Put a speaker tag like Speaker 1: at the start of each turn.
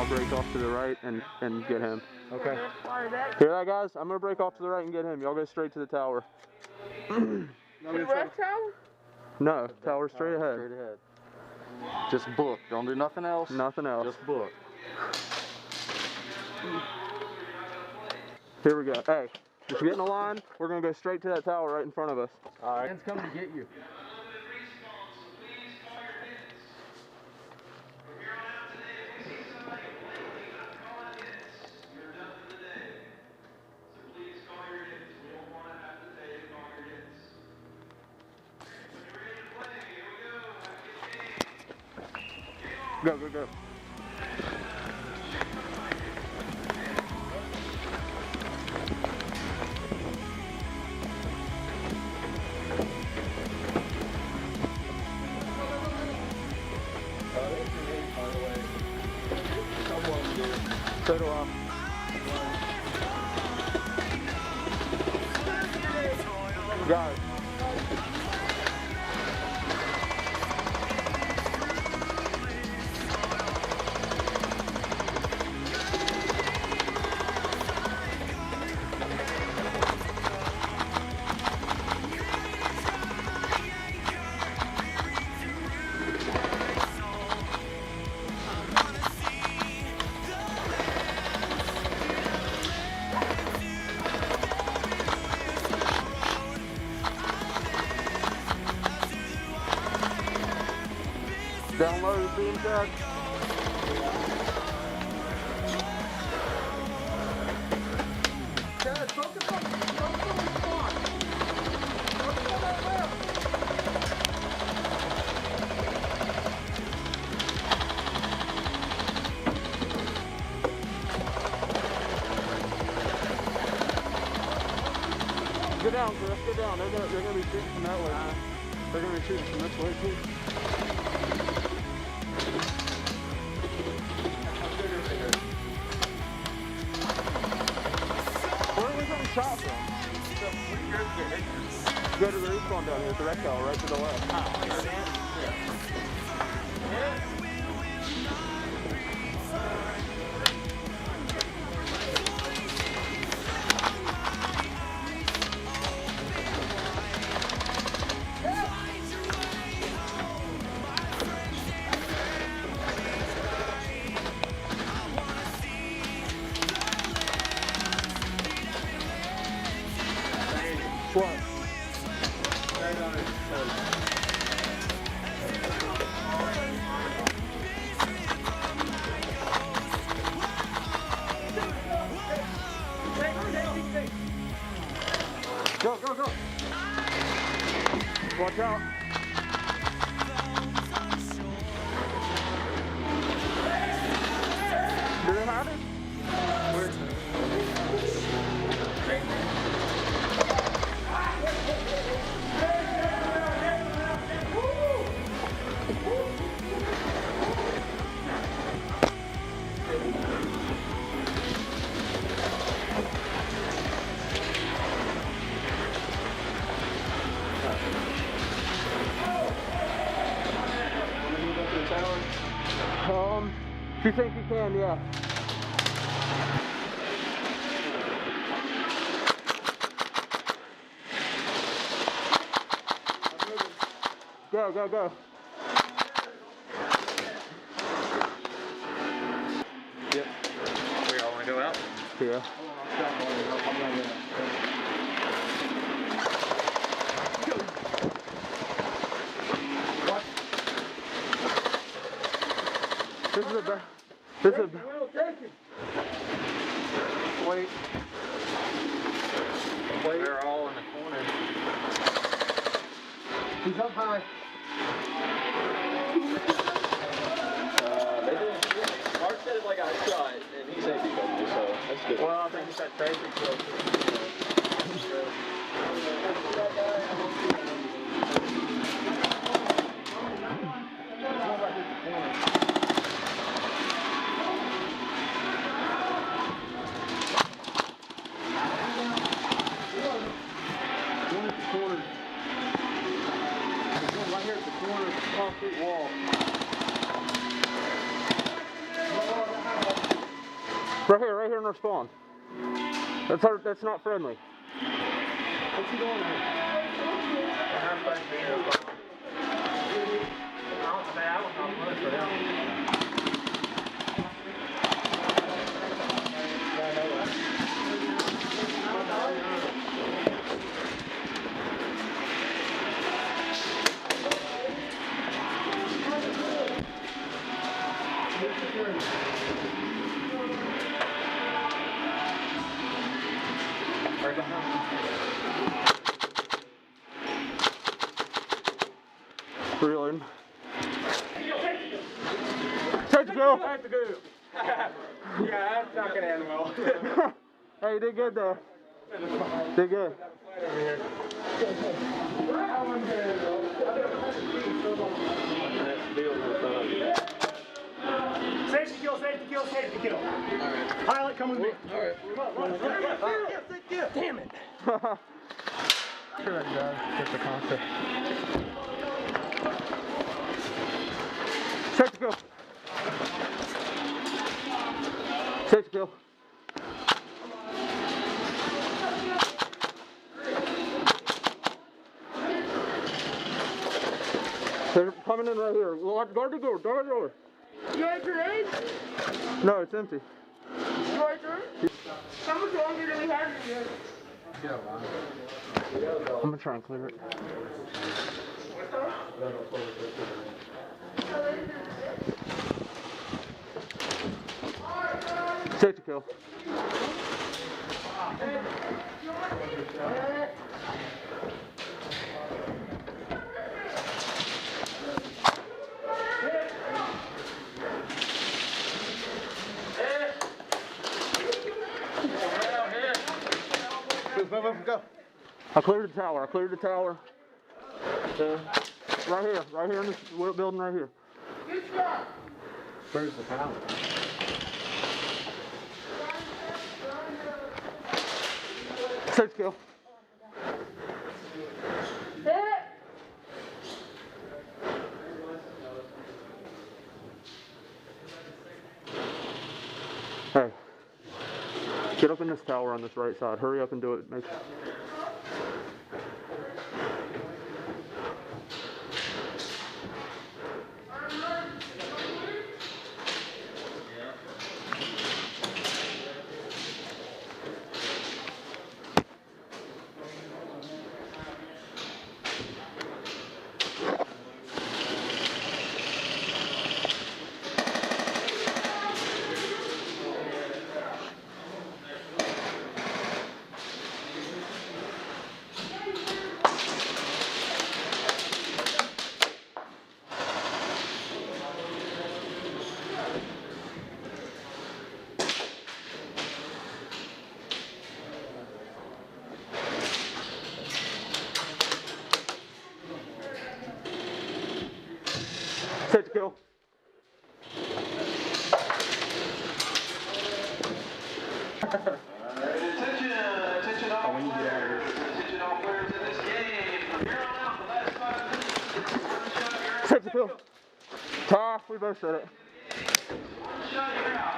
Speaker 1: I'll break off to the right and get him.
Speaker 2: Okay.
Speaker 1: Hear that, guys? I'm gonna break off to the right and get him. Y'all go straight to the tower.
Speaker 3: To the left tower?
Speaker 1: No, tower straight ahead.
Speaker 2: Straight ahead. Just book. Don't do nothing else.
Speaker 1: Nothing else.
Speaker 2: Just book.
Speaker 1: Here we go. Hey, just get in the line. We're gonna go straight to that tower right in front of us.
Speaker 2: All right. Man's coming to get you.
Speaker 1: Go, go, go. So do I. Guys. Download the beam tag. Go down, Chris, go down. They're gonna be shooting from that way. They're gonna be shooting from this way too. Where are we getting shot from? Go to the respawn down here at the wreck tower, right to the left. What?
Speaker 3: Right on his toes.
Speaker 1: Go, go, go! Watch out! Do they have it? If you think you can, yeah. Go, go, go.
Speaker 2: Yep. We all want to go out?
Speaker 1: Yeah. This is a bad. This is a. Wait.
Speaker 2: Wait. They're all in the corner.
Speaker 1: He's up high.
Speaker 2: They didn't. Mark said it like I shot, and he said he could, so that's good. Well, I think he said basic, so.
Speaker 1: Concrete wall. Right here in our spawn. That's not friendly. What's he doing there?
Speaker 2: Right behind.
Speaker 1: Reeling. Take the go.
Speaker 2: Take the go. Yeah, that's not gonna end well.
Speaker 1: Hey, you did good there. Did good.
Speaker 4: Safety kill, safety kill, safety kill. Alright. Pilot, come with me.
Speaker 2: Alright.
Speaker 4: Damn it.
Speaker 1: Sure that does get the concept. Take the go. Take the go. They're coming in right here. Guard the door. Guard the door.
Speaker 3: You want a grenade?
Speaker 1: No, it's empty.
Speaker 3: You want a grenade? How much longer do we have in here?
Speaker 1: I'm gonna try and clear it. Take the kill.
Speaker 2: Go.
Speaker 1: I cleared the tower. Right here in this building right here.
Speaker 3: Good shot.
Speaker 2: Where's the power?
Speaker 1: Take the kill. Hey, get up in this tower on this right side. Hurry up and do it. Take the kill.
Speaker 5: Attention all players. Attention all players in this game. From here on out, the last 5 minutes is one shot, you're out.
Speaker 1: Take the kill. Ta, we both said it.
Speaker 5: One shot, you're out.